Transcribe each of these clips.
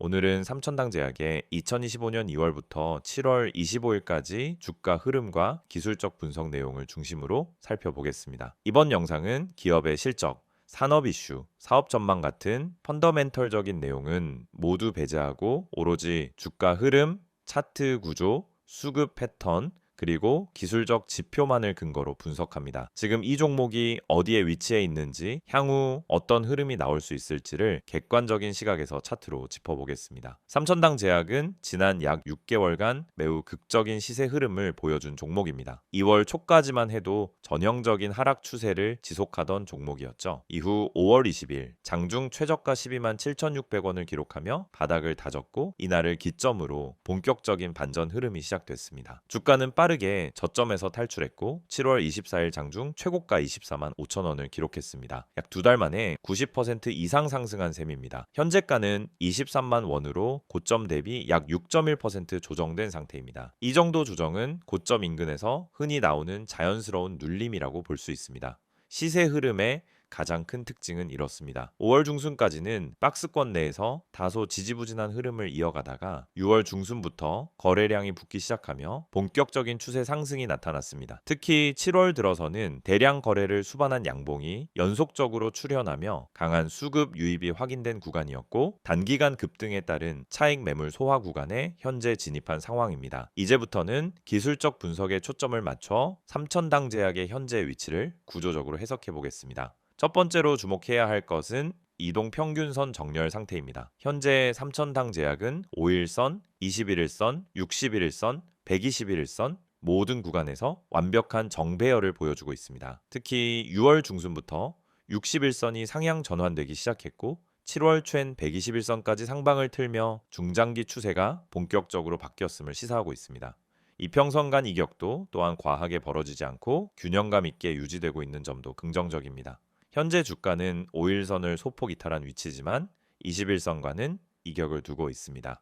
오늘은 삼천당제약의 2025년 2월부터 7월 25일까지 주가 흐름과 기술적 분석 내용을 중심으로 살펴보겠습니다. 이번 영상은 기업의 실적, 산업 이슈, 사업 전망 같은 펀더멘털적인 내용은 모두 배제하고 오로지 주가 흐름, 차트 구조, 수급 패턴, 그리고 기술적 지표만을 근거로 분석합니다. 지금 이 종목이 어디에 위치해 있는지, 향후 어떤 흐름이 나올 수 있을지를 객관적인 시각에서 차트로 짚어보겠습니다. 삼천당제약은 지난 약 6개월간 매우 극적인 시세 흐름을 보여준 종목입니다. 2월 초까지만 해도 전형적인 하락 추세를 지속하던 종목이었죠. 이후 5월 20일 장중 최저가 12만 7,600원을 기록하며 바닥을 다졌고 이날을 기점으로 본격적인 반전 흐름이 시작됐습니다. 주가는 빠르게 저점에서 탈출했고 7월 24일 장중 최고가 24만 5천원을 기록했습니다. 약 두 달 만에 90% 이상 상승한 셈입니다. 현재가는 23만 원으로 고점 대비 약 6.1% 조정된 상태입니다. 이 정도 조정은 고점 인근에서 흔히 나오는 자연스러운 눌림이라고 볼 수 있습니다. 시세 흐름의 가장 큰 특징은 이렇습니다. 5월 중순까지는 박스권 내에서 다소 지지부진한 흐름을 이어가다가 6월 중순부터 거래량이 붙기 시작하며 본격적인 추세 상승이 나타났습니다. 특히 7월 들어서는 대량 거래를 수반한 양봉이 연속적으로 출현하며 강한 수급 유입이 확인된 구간이었고 단기간 급등에 따른 차익 매물 소화 구간에 현재 진입한 상황입니다. 이제부터는 기술적 분석에 초점을 맞춰 삼천당제약의 현재 위치를 구조적으로 해석해 보겠습니다. 첫 번째로 주목해야 할 것은 이동 평균선 정렬 상태입니다. 현재 삼천당제약은 5일선, 21일선, 61일선, 121일선 모든 구간에서 완벽한 정배열을 보여주고 있습니다. 특히 6월 중순부터 60일선이 상향 전환되기 시작했고 7월 초엔 121선까지 상방을 틀며 중장기 추세가 본격적으로 바뀌었음을 시사하고 있습니다. 이평선 간 이격도 또한 과하게 벌어지지 않고 균형감 있게 유지되고 있는 점도 긍정적입니다. 현재 주가는 5일선을 소폭 이탈한 위치지만 21선과는 이격을 두고 있습니다.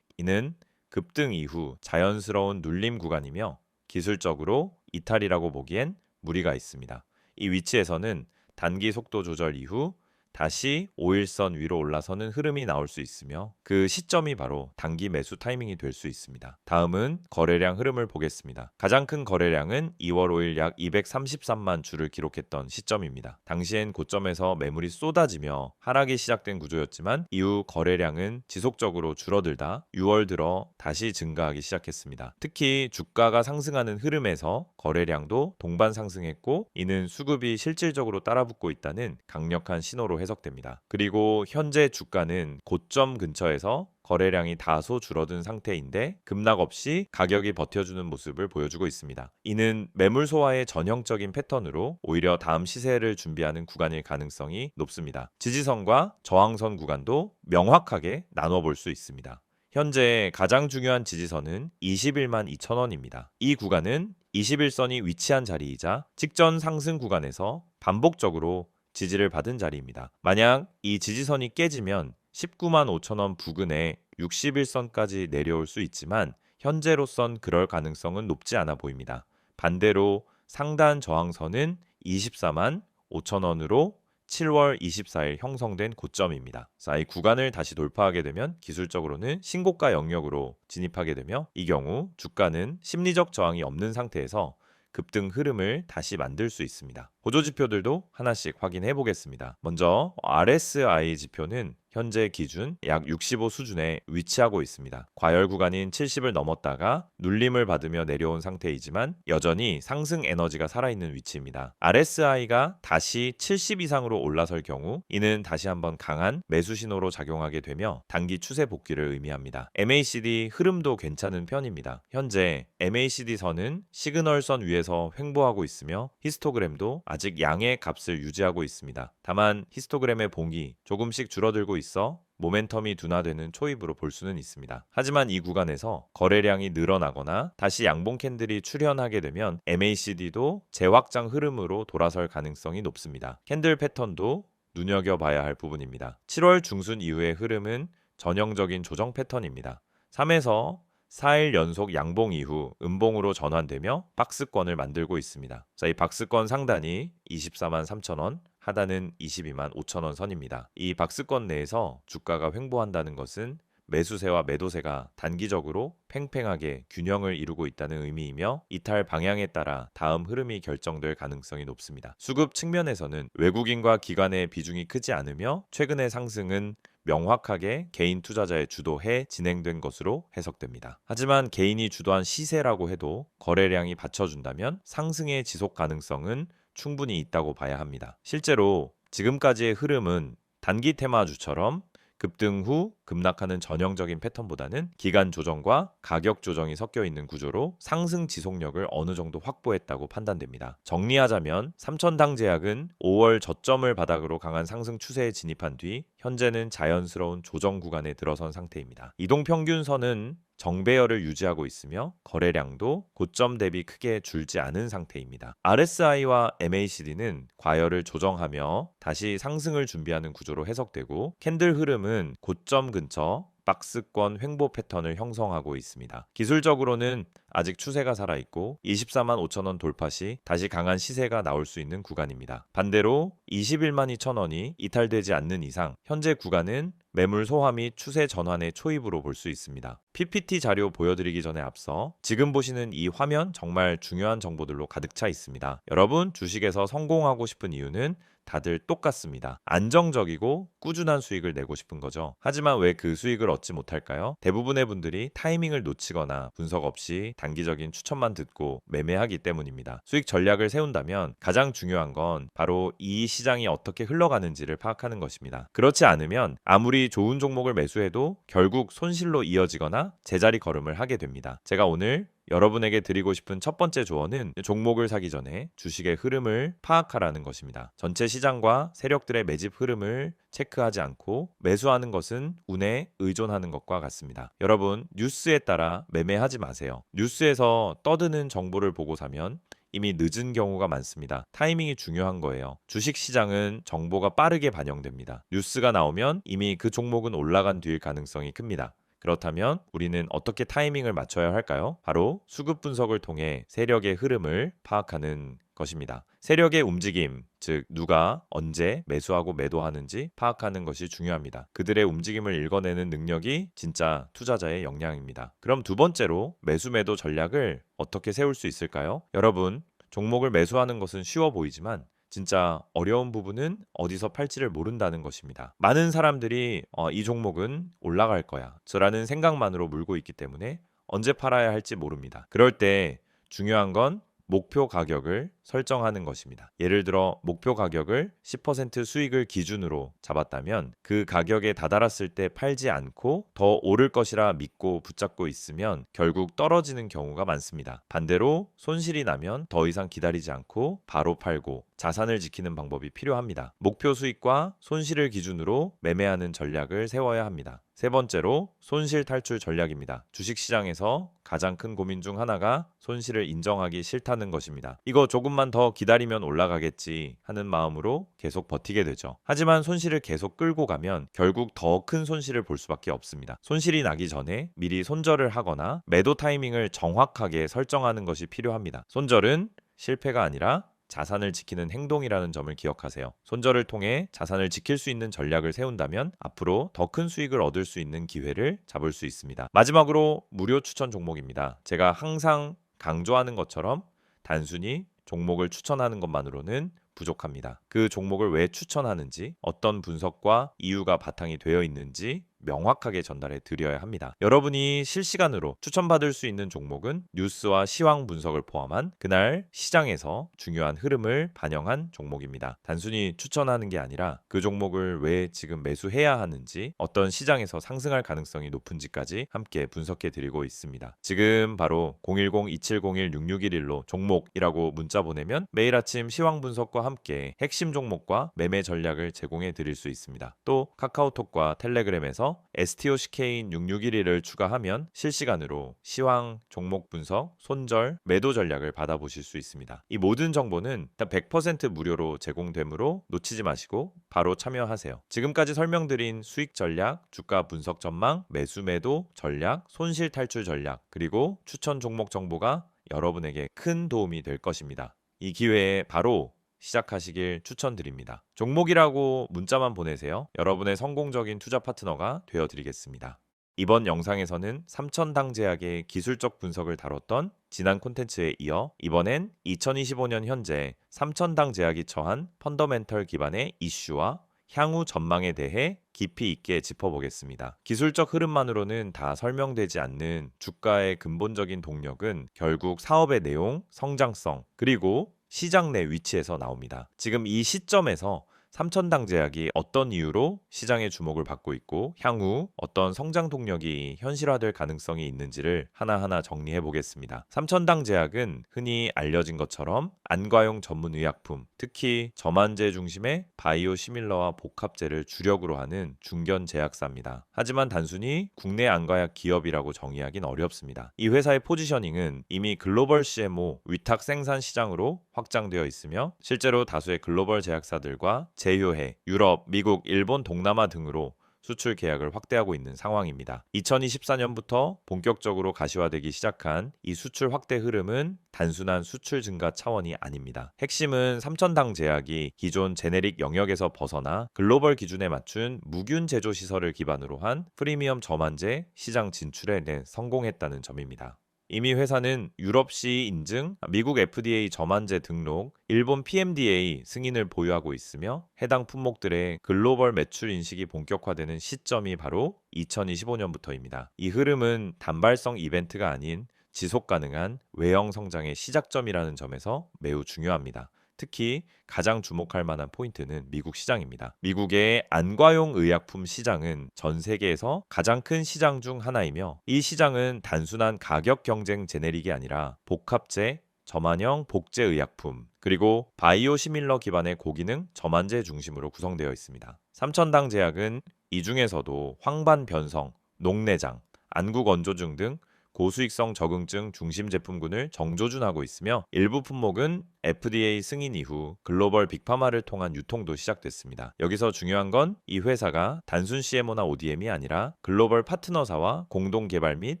이는 급등 이후 자연스러운 눌림 구간이며 기술적으로 이탈이라고 보기엔 무리가 있습니다. 이 위치에서는 단기 속도 조절 이후 다시 5일선 위로 올라서는 흐름이 나올 수 있으며 그 시점이 바로 단기 매수 타이밍이 될 수 있습니다. 다음은 거래량 흐름을 보겠습니다. 가장 큰 거래량은 2월 5일 약 233만 주를 기록했던 시점입니다. 당시엔 고점에서 매물이 쏟아지며 하락이 시작된 구조였지만 이후 거래량은 지속적으로 줄어들다 6월 들어 다시 증가하기 시작했습니다. 특히 주가가 상승하는 흐름에서 거래량도 동반 상승했고 이는 수급이 실질적으로 따라붙고 있다는 강력한 신호로 해석됩니다. 그리고 현재 주가는 고점 근처에서 거래량이 다소 줄어든 상태인데 급락 없이 가격이 버텨주는 모습을 보여주고 있습니다. 이는 매물 소화의 전형적인 패턴으로 오히려 다음 시세를 준비하는 구간일 가능성이 높습니다. 지지선과 저항선 구간도 명확하게 나눠볼 수 있습니다. 현재 가장 중요한 지지선은 21만 2천원입니다. 이 구간은 21선이 위치한 자리이자 직전 상승 구간에서 반복적으로 지지를 받은 자리입니다. 만약 이 지지선이 깨지면 19만 5천원 부근에 61선까지 내려올 수 있지만 현재로선 그럴 가능성은 높지 않아 보입니다. 반대로 상단 저항선은 24만 5천원으로 7월 24일 형성된 고점입니다. 자, 이 구간을 다시 돌파하게 되면 기술적으로는 신고가 영역으로 진입하게 되며 이 경우 주가는 심리적 저항이 없는 상태에서 급등 흐름을 다시 만들 수 있습니다. 보조지표들도 하나씩 확인해 보겠습니다. 먼저 RSI 지표는 현재 기준 약 65 수준에 위치하고 있습니다. 과열 구간인 70을 넘었다가 눌림을 받으며 내려온 상태이지만 여전히 상승 에너지가 살아있는 위치입니다. RSI가 다시 70 이상으로 올라설 경우 이는 다시 한번 강한 매수 신호로 작용하게 되며 단기 추세 복귀를 의미합니다. MACD 흐름도 괜찮은 편입니다. 현재 MACD 선은 시그널선 위에서 횡보하고 있으며 히스토그램도 아직 양의 값을 유지하고 있습니다. 다만 히스토그램의 봉이 조금씩 줄어들고 있어 모멘텀이 둔화되는 초입으로 볼 수는 있습니다. 하지만 이 구간에서 거래량이 늘어나거나 다시 양봉 캔들이 출현하게 되면 MACD도 재확장 흐름으로 돌아설 가능성이 높습니다. 캔들 패턴도 눈여겨봐야 할 부분입니다. 7월 중순 이후의 흐름은 전형적인 조정 패턴입니다. 3에서 4일 연속 양봉 이후 음봉으로 전환되며 박스권을 만들고 있습니다. 자, 이 박스권 상단이 24만 3천원, 하단은 22만 5천원 선입니다. 이 박스권 내에서 주가가 횡보한다는 것은 매수세와 매도세가 단기적으로 팽팽하게 균형을 이루고 있다는 의미이며 이탈 방향에 따라 다음 흐름이 결정될 가능성이 높습니다. 수급 측면에서는 외국인과 기관의 비중이 크지 않으며 최근의 상승은 명확하게 개인 투자자의 주도해 진행된 것으로 해석됩니다. 하지만 개인이 주도한 시세라고 해도 거래량이 받쳐준다면 상승의 지속 가능성은 충분히 있다고 봐야 합니다. 실제로 지금까지의 흐름은 단기 테마주처럼 급등 후 급락하는 전형적인 패턴보다는 기간 조정과 가격 조정이 섞여 있는 구조로 상승 지속력을 어느 정도 확보했다고 판단됩니다. 정리하자면 삼천당 제약은 5월 저점을 바닥으로 강한 상승 추세에 진입한 뒤 현재는 자연스러운 조정 구간에 들어선 상태입니다. 이동평균선은 정배열을 유지하고 있으며 거래량도 고점 대비 크게 줄지 않은 상태입니다. RSI와 MACD는 과열을 조정하며 다시 상승을 준비하는 구조로 해석되고 캔들 흐름은 고점 근처 박스권 횡보 패턴을 형성하고 있습니다. 기술적으로는 아직 추세가 살아있고 24만 5천 원 돌파 시 다시 강한 시세가 나올 수 있는 구간입니다. 반대로 21만 2천 원이 이탈되지 않는 이상 현재 구간은 매물 소화 및 추세 전환의 초입으로 볼 수 있습니다. PPT 자료 보여드리기 전에 앞서 지금 보시는 이 화면 정말 중요한 정보들로 가득 차 있습니다. 여러분 주식에서 성공하고 싶은 이유는 다들 똑같습니다. 안정적이고 꾸준한 수익을 내고 싶은 거죠. 하지만 왜 그 수익을 얻지 못할까요? 대부분의 분들이 타이밍을 놓치거나 분석 없이 단기적인 추천만 듣고 매매하기 때문입니다. 수익 전략을 세운다면 가장 중요한 건 바로 이 시장이 어떻게 흘러가는지를 파악하는 것입니다. 그렇지 않으면 아무리 좋은 종목을 매수해도 결국 손실로 이어지거나 제자리 걸음을 하게 됩니다. 제가 오늘 여러분에게 드리고 싶은 첫 번째 조언은 종목을 사기 전에 주식의 흐름을 파악하라는 것입니다. 전체 시장과 세력들의 매집 흐름을 체크하지 않고 매수하는 것은 운에 의존하는 것과 같습니다. 여러분, 뉴스에 따라 매매하지 마세요. 뉴스에서 떠드는 정보를 보고 사면 이미 늦은 경우가 많습니다. 타이밍이 중요한 거예요. 주식 시장은 정보가 빠르게 반영됩니다. 뉴스가 나오면 이미 그 종목은 올라간 뒤일 가능성이 큽니다. 그렇다면 우리는 어떻게 타이밍을 맞춰야 할까요? 바로 수급 분석을 통해 세력의 흐름을 파악하는 것입니다. 세력의 움직임, 즉 누가 언제 매수하고 매도하는지 파악하는 것이 중요합니다. 그들의 움직임을 읽어내는 능력이 진짜 투자자의 역량입니다. 그럼 두 번째로 매수 매도 전략을 어떻게 세울 수 있을까요? 여러분, 종목을 매수하는 것은 쉬워 보이지만 진짜 어려운 부분은 어디서 팔지를 모른다는 것입니다. 많은 사람들이 이 종목은 올라갈 거야 라는 생각만으로 물고 있기 때문에 언제 팔아야 할지 모릅니다. 그럴 때 중요한 건 목표 가격을 설정하는 것입니다. 예를 들어 목표 가격을 10% 수익을 기준으로 잡았다면 그 가격에 다다랐을 때 팔지 않고 더 오를 것이라 믿고 붙잡고 있으면 결국 떨어지는 경우가 많습니다. 반대로 손실이 나면 더 이상 기다리지 않고 바로 팔고 자산을 지키는 방법이 필요합니다. 목표 수익과 손실을 기준으로 매매하는 전략을 세워야 합니다. 세 번째로 손실 탈출 전략입니다. 주식시장에서 가장 큰 고민 중 하나가 손실을 인정하기 싫다는 것입니다. 이거 조금만 더 기다리면 올라가겠지 하는 마음으로 계속 버티게 되죠. 하지만 손실을 계속 끌고 가면 결국 더 큰 손실을 볼 수밖에 없습니다. 손실이 나기 전에 미리 손절을 하거나 매도 타이밍을 정확하게 설정하는 것이 필요합니다. 손절은 실패가 아니라 자산을 지키는 행동이라는 점을 기억하세요. 손절을 통해 자산을 지킬 수 있는 전략을 세운다면 앞으로 더 큰 수익을 얻을 수 있는 기회를 잡을 수 있습니다. 마지막으로 무료 추천 종목입니다. 제가 항상 강조하는 것처럼 단순히 종목을 추천하는 것만으로는 부족합니다. 그 종목을 왜 추천하는지, 어떤 분석과 이유가 바탕이 되어 있는지 명확하게 전달해 드려야 합니다. 여러분이 실시간으로 추천받을 수 있는 종목은 뉴스와 시황 분석을 포함한 그날 시장에서 중요한 흐름을 반영한 종목입니다. 단순히 추천하는 게 아니라 그 종목을 왜 지금 매수해야 하는지, 어떤 시장에서 상승할 가능성이 높은지까지 함께 분석해 드리고 있습니다. 지금 바로 010-2701-6611로 종목이라고 문자 보내면 매일 아침 시황 분석과 함께 핵심 종목과 매매 전략을 제공해 드릴 수 있습니다. 또 카카오톡과 텔레그램에서 STOCK인 6611을 추가하면 실시간으로 시황, 종목 분석, 손절, 매도 전략을 받아보실 수 있습니다. 이 모든 정보는 100% 무료로 제공되므로 놓치지 마시고 바로 참여하세요. 지금까지 설명드린 수익 전략, 주가 분석 전망, 매수 매도 전략, 손실 탈출 전략, 그리고 추천 종목 정보가 여러분에게 큰 도움이 될 것입니다. 이 기회에 바로 시작하시길 추천드립니다. 종목이라고 문자만 보내세요. 여러분의 성공적인 투자 파트너가 되어드리겠습니다. 이번 영상에서는 삼천당제약의 기술적 분석을 다뤘던 지난 콘텐츠에 이어 이번엔 2025년 현재 삼천당제약이 처한 펀더멘털 기반의 이슈와 향후 전망에 대해 깊이 있게 짚어보겠습니다. 기술적 흐름만으로는 다 설명되지 않는 주가의 근본적인 동력은 결국 사업의 내용, 성장성, 그리고 시장 내 위치에서 나옵니다. 지금 이 시점에서 삼천당제약이 어떤 이유로 시장의 주목을 받고 있고 향후 어떤 성장 동력이 현실화될 가능성이 있는지를 하나하나 정리해 보겠습니다. 삼천당제약은 흔히 알려진 것처럼 안과용 전문 의약품, 특히 저만제 중심의 바이오 시밀러와 복합제를 주력으로 하는 중견 제약사입니다. 하지만 단순히 국내 안과약 기업이라고 정의하긴 어렵습니다. 이 회사의 포지셔닝은 이미 글로벌 CMO 위탁 생산 시장으로 확장되어 있으며 실제로 다수의 글로벌 제약사들과 제휴해 유럽, 미국, 일본, 동남아 등으로 수출 계약을 확대하고 있는 상황입니다. 2024년부터 본격적으로 가시화되기 시작한 이 수출 확대 흐름은 단순한 수출 증가 차원이 아닙니다. 핵심은 삼천당 제약이 기존 제네릭 영역에서 벗어나 글로벌 기준에 맞춘 무균 제조 시설을 기반으로 한 프리미엄 저만제 시장 진출에 성공했다는 점입니다. 이미 회사는 유럽 CE 인증, 미국 FDA 저만제 등록, 일본 PMDA 승인을 보유하고 있으며 해당 품목들의 글로벌 매출 인식이 본격화되는 시점이 바로 2025년부터입니다. 이 흐름은 단발성 이벤트가 아닌 지속 가능한 외형 성장의 시작점이라는 점에서 매우 중요합니다. 특히 가장 주목할 만한 포인트는 미국 시장입니다. 미국의 안과용 의약품 시장은 전 세계에서 가장 큰 시장 중 하나이며 이 시장은 단순한 가격 경쟁 제네릭이 아니라 복합제, 저만형 복제 의약품, 그리고 바이오 시밀러 기반의 고기능 저만제 중심으로 구성되어 있습니다. 삼천당 제약은 이 중에서도 황반 변성, 녹내장, 안구 건조증 등 고수익성 적응증 중심 제품군을 정조준하고 있으며 일부 품목은 FDA 승인 이후 글로벌 빅파마를 통한 유통도 시작됐습니다. 여기서 중요한 건 이 회사가 단순 CMO나 ODM이 아니라 글로벌 파트너사와 공동 개발 및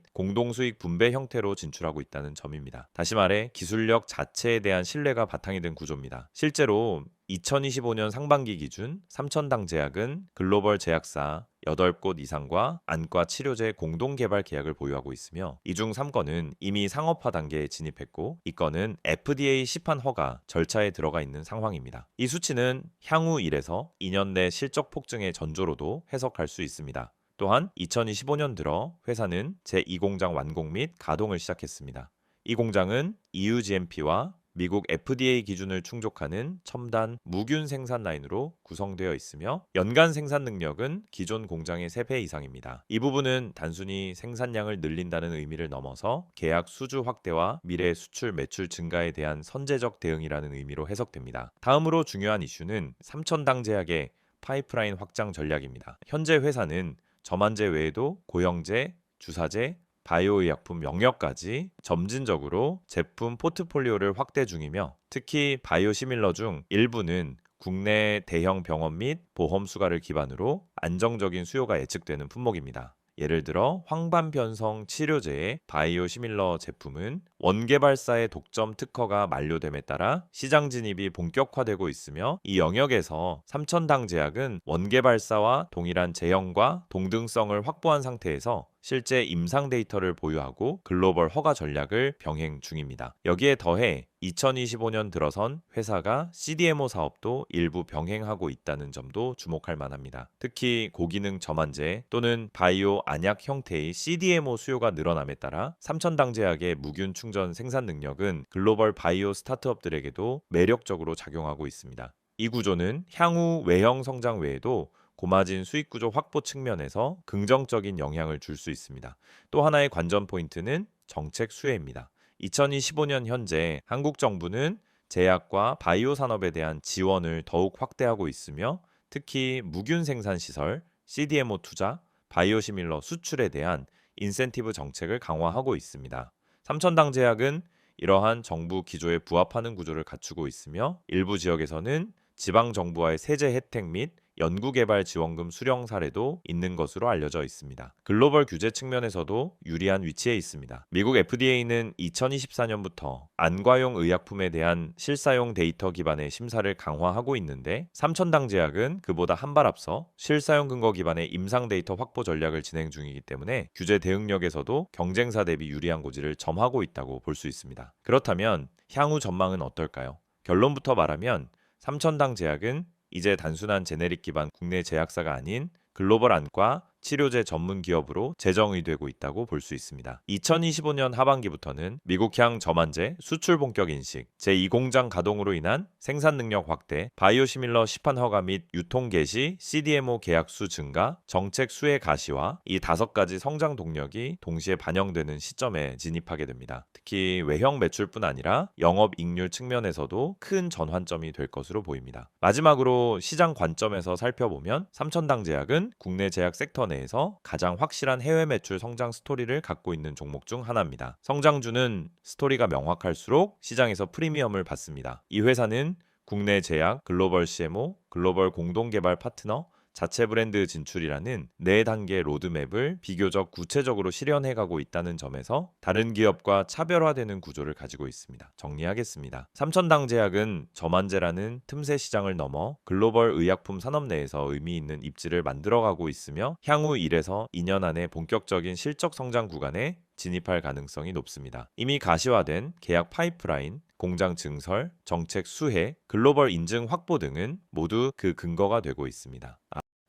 공동 수익 분배 형태로 진출하고 있다는 점입니다. 다시 말해 기술력 자체에 대한 신뢰가 바탕이 된 구조입니다. 실제로 2025년 상반기 기준 삼천당 제약은 글로벌 제약사 8곳 이상과 안과 치료제 공동 개발 계약을 보유하고 있으며 이 중 3건은 이미 상업화 단계에 진입했고 이 건은 FDA 시판 허가 절차에 들어가 있는 상황입니다. 이 수치는 향후 1에서 2년 내 실적 폭증의 전조로도 해석할 수 있습니다. 또한 2025년 들어 회사는 제2공장 완공 및 가동을 시작했습니다. 이 공장은 EU GMP와 미국 FDA 기준을 충족하는 첨단 무균 생산 라인으로 구성되어 있으며 연간 생산 능력은 기존 공장의 3배 이상입니다. 이 부분은 단순히 생산량을 늘린다는 의미를 넘어서 계약 수주 확대와 미래 수출 매출 증가에 대한 선제적 대응이라는 의미로 해석됩니다. 다음으로 중요한 이슈는 삼천당 제약의 파이프라인 확장 전략입니다. 현재 회사는 저만제 외에도 고형제, 주사제, 바이오의약품 영역까지 점진적으로 제품 포트폴리오를 확대 중이며 특히 바이오시밀러 중 일부는 국내 대형 병원 및 보험 수가를 기반으로 안정적인 수요가 예측되는 품목입니다. 예를 들어 황반변성 치료제의 바이오시밀러 제품은 원개발사의 독점 특허가 만료됨에 따라 시장 진입이 본격화되고 있으며 이 영역에서 삼천당 제약은 원개발사와 동일한 제형과 동등성을 확보한 상태에서 실제 임상 데이터를 보유하고 글로벌 허가 전략을 병행 중입니다. 여기에 더해 2025년 들어선 회사가 CDMO 사업도 일부 병행하고 있다는 점도 주목할 만합니다. 특히 고기능 저만제 또는 바이오 안약 형태의 CDMO 수요가 늘어남에 따라 삼천당 제약의 무균 충전 생산 능력은 글로벌 바이오 스타트업들에게도 매력적으로 작용하고 있습니다. 이 구조는 향후 외형 성장 외에도 고마진 수익 구조 확보 측면에서 긍정적인 영향을 줄 수 있습니다. 또 하나의 관전 포인트는 정책 수혜입니다. 2025년 현재 한국 정부는 제약과 바이오 산업에 대한 지원을 더욱 확대하고 있으며 특히 무균 생산 시설, CDMO 투자, 바이오시밀러 수출에 대한 인센티브 정책을 강화하고 있습니다. 삼천당 제약은 이러한 정부 기조에 부합하는 구조를 갖추고 있으며 일부 지역에서는 지방 정부와의 세제 혜택 및 연구개발 지원금 수령 사례도 있는 것으로 알려져 있습니다. 글로벌 규제 측면에서도 유리한 위치에 있습니다. 미국 FDA는 2024년부터 안과용 의약품에 대한 실사용 데이터 기반의 심사를 강화하고 있는데 삼천당 제약은 그보다 한 발 앞서 실사용 근거 기반의 임상 데이터 확보 전략을 진행 중이기 때문에 규제 대응력에서도 경쟁사 대비 유리한 고지를 점하고 있다고 볼 수 있습니다. 그렇다면 향후 전망은 어떨까요? 결론부터 말하면 삼천당 제약은 이제 단순한 제네릭 기반 국내 제약사가 아닌 글로벌 안과 치료제 전문 기업으로 재정의되고 있다고 볼 수 있습니다. 2025년 하반기부터는 미국향 저만제 수출 본격 인식, 제2공장 가동으로 인한 생산 능력 확대, 바이오시밀러 시판 허가 및 유통 개시, CDMO 계약 수 증가, 정책 수혜 가시화, 이 5가지 성장 동력이 동시에 반영되는 시점에 진입하게 됩니다. 특히 외형 매출뿐 아니라 영업 이익률 측면에서도 큰 전환점이 될 것으로 보입니다. 마지막으로 시장 관점에서 살펴보면 삼천당 제약은 국내 제약 섹터 내에서 가장 확실한 해외 매출 성장 스토리를 갖고 있는 종목 중 하나입니다. 성장주는 스토리가 명확할수록 시장에서 프리미엄을 받습니다. 이 회사는 국내 제약, 글로벌 CMO, 글로벌 공동개발 파트너, 자체 브랜드 진출이라는 4단계 로드맵을 비교적 구체적으로 실현해가고 있다는 점에서 다른 기업과 차별화되는 구조를 가지고 있습니다. 정리하겠습니다. 삼천당 제약은 저만제라는 틈새 시장을 넘어 글로벌 의약품 산업 내에서 의미 있는 입지를 만들어가고 있으며 향후 1에서 2년 안에 본격적인 실적 성장 구간에 진입할 가능성이 높습니다. 이미 가시화된 계약 파이프라인, 공장 증설, 정책 수혜, 글로벌 인증 확보 등은 모두 그 근거가 되고 있습니다.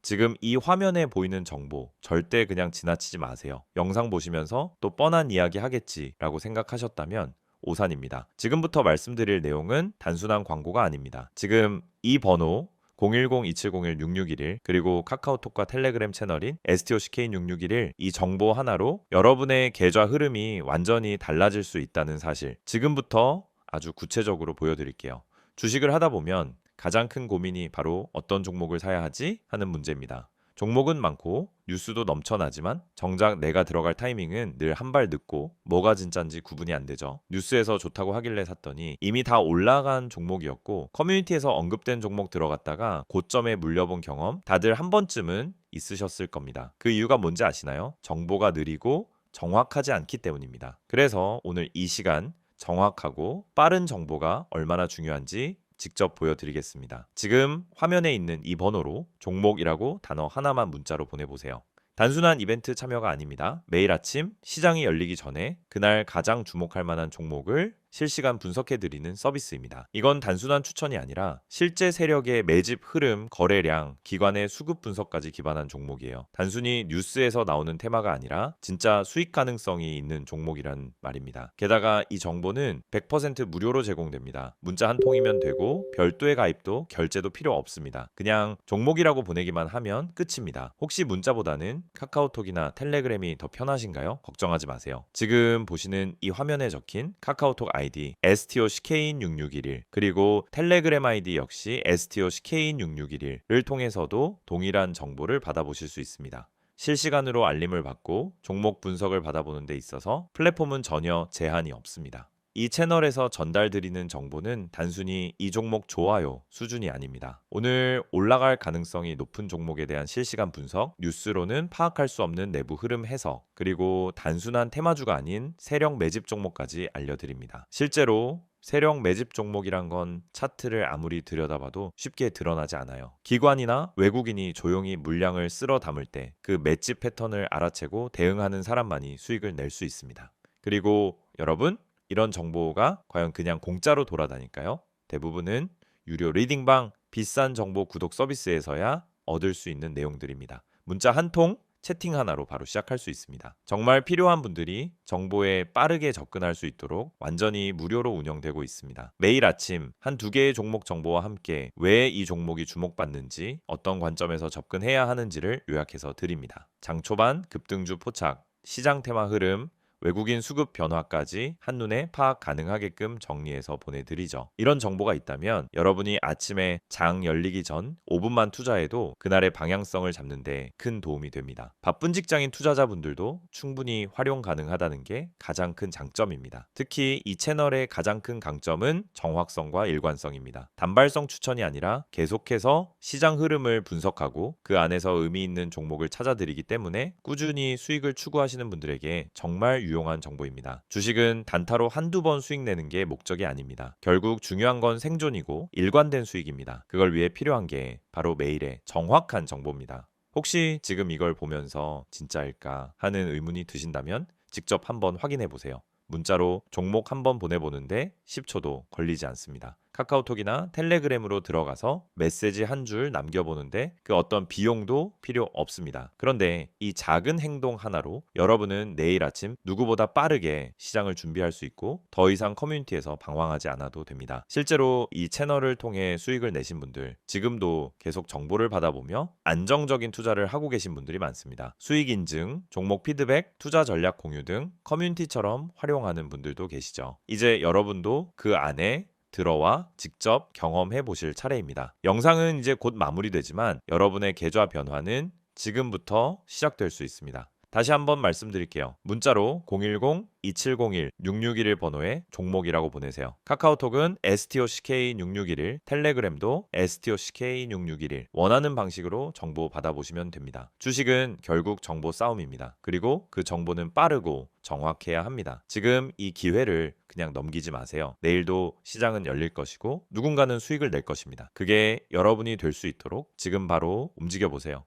지금 이 화면에 보이는 정보 절대 그냥 지나치지 마세요. 영상 보시면서 또 뻔한 이야기 하겠지라고 생각하셨다면 오산입니다. 지금부터 말씀드릴 내용은 단순한 광고가 아닙니다. 지금 이 번호 010-2701-6611 그리고 카카오톡과 텔레그램 채널인 STOCK인6611 이 정보 하나로 여러분의 계좌 흐름이 완전히 달라질 수 있다는 사실 지금부터 아주 구체적으로 보여드릴게요. 주식을 하다 보면 가장 큰 고민이 바로 어떤 종목을 사야 하지 하는 문제입니다. 종목은 많고 뉴스도 넘쳐나지만 정작 내가 들어갈 타이밍은 늘 한 발 늦고 뭐가 진짠지 구분이 안 되죠. 뉴스에서 좋다고 하길래 샀더니 이미 다 올라간 종목이었고 커뮤니티에서 언급된 종목 들어갔다가 고점에 물려본 경험 다들 한 번쯤은 있으셨을 겁니다. 그 이유가 뭔지 아시나요? 정보가 느리고 정확하지 않기 때문입니다. 그래서 오늘 이 시간 정확하고 빠른 정보가 얼마나 중요한지 직접 보여드리겠습니다. 지금 화면에 있는 이 번호로 종목이라고 단어 하나만 문자로 보내보세요. 단순한 이벤트 참여가 아닙니다. 매일 아침 시장이 열리기 전에 그날 가장 주목할 만한 종목을 실시간 분석해드리는 서비스입니다. 이건 단순한 추천이 아니라 실제 세력의 매집 흐름, 거래량, 기관의 수급 분석까지 기반한 종목이에요. 단순히 뉴스에서 나오는 테마가 아니라 진짜 수익 가능성이 있는 종목이란 말입니다. 게다가 이 정보는 100% 무료로 제공됩니다. 문자 한 통이면 되고 별도의 가입도 결제도 필요 없습니다. 그냥 종목이라고 보내기만 하면 끝입니다. 혹시 문자보다는 카카오톡이나 텔레그램이 더 편하신가요? 걱정하지 마세요. 지금 보시는 이 화면에 적힌 카카오톡 아이디 STOCK인6611 그리고 텔레그램 아이디 역시 STOCK인6611을 통해서도 동일한 정보를 받아보실 수 있습니다. 실시간으로 알림을 받고 종목 분석을 받아보는 데 있어서 플랫폼은 전혀 제한이 없습니다. 이 채널에서 전달드리는 정보는 단순히 이 종목 좋아요 수준이 아닙니다. 오늘 올라갈 가능성이 높은 종목에 대한 실시간 분석, 뉴스로는 파악할 수 없는 내부 흐름 해석, 그리고 단순한 테마주가 아닌 세력 매집 종목까지 알려드립니다. 실제로 세력 매집 종목이란 건 차트를 아무리 들여다봐도 쉽게 드러나지 않아요. 기관이나 외국인이 조용히 물량을 쓸어 담을 때 그 매집 패턴을 알아채고 대응하는 사람만이 수익을 낼 수 있습니다. 그리고 여러분, 이런 정보가 과연 그냥 공짜로 돌아다닐까요? 대부분은 유료 리딩방, 비싼 정보 구독 서비스에서야 얻을 수 있는 내용들입니다. 문자 한 통, 채팅 하나로 바로 시작할 수 있습니다. 정말 필요한 분들이 정보에 빠르게 접근할 수 있도록 완전히 무료로 운영되고 있습니다. 매일 아침 한두 개의 종목 정보와 함께 왜 이 종목이 주목받는지, 어떤 관점에서 접근해야 하는지를 요약해서 드립니다. 장 초반 급등주 포착, 시장 테마 흐름, 외국인 수급 변화까지 한눈에 파악 가능하게끔 정리해서 보내드리죠. 이런 정보가 있다면 여러분이 아침에 장 열리기 전 5분만 투자해도 그날의 방향성을 잡는데 큰 도움이 됩니다. 바쁜 직장인 투자자분들도 충분히 활용 가능하다는 게 가장 큰 장점입니다. 특히 이 채널의 가장 큰 강점은 정확성과 일관성입니다. 단발성 추천이 아니라 계속해서 시장 흐름을 분석하고 그 안에서 의미 있는 종목을 찾아드리기 때문에 꾸준히 수익을 추구하시는 분들에게 정말 유용한 정보입니다. 주식은 단타로 한두 번 수익 내는 게 목적이 아닙니다. 결국 중요한 건 생존이고 일관된 수익입니다. 그걸 위해 필요한 게 바로 매일의 정확한 정보입니다. 혹시 지금 이걸 보면서 진짜일까 하는 의문이 드신다면 직접 한번 확인해 보세요. 문자로 종목 한번 보내보는데 10초도 걸리지 않습니다. 카카오톡이나 텔레그램으로 들어가서 메시지 한 줄 남겨보는데 그 어떤 비용도 필요 없습니다. 그런데 이 작은 행동 하나로 여러분은 내일 아침 누구보다 빠르게 시장을 준비할 수 있고 더 이상 커뮤니티에서 방황하지 않아도 됩니다. 실제로 이 채널을 통해 수익을 내신 분들, 지금도 계속 정보를 받아보며 안정적인 투자를 하고 계신 분들이 많습니다. 수익 인증, 종목 피드백, 투자 전략 공유 등 커뮤니티처럼 활용하는 분들도 계시죠. 이제 여러분도 그 안에 들어와 직접 경험해 보실 차례입니다. 영상은 이제 곧 마무리되지만 여러분의 계좌 변화는 지금부터 시작될 수 있습니다. 다시 한번 말씀드릴게요. 문자로 010-2701-6611 번호에 종목이라고 보내세요. 카카오톡은 STOCK6611, 텔레그램도 STOCK6611 원하는 방식으로 정보 받아보시면 됩니다. 주식은 결국 정보 싸움입니다. 그리고 그 정보는 빠르고 정확해야 합니다. 지금 이 기회를 그냥 넘기지 마세요. 내일도 시장은 열릴 것이고 누군가는 수익을 낼 것입니다. 그게 여러분이 될 수 있도록 지금 바로 움직여 보세요.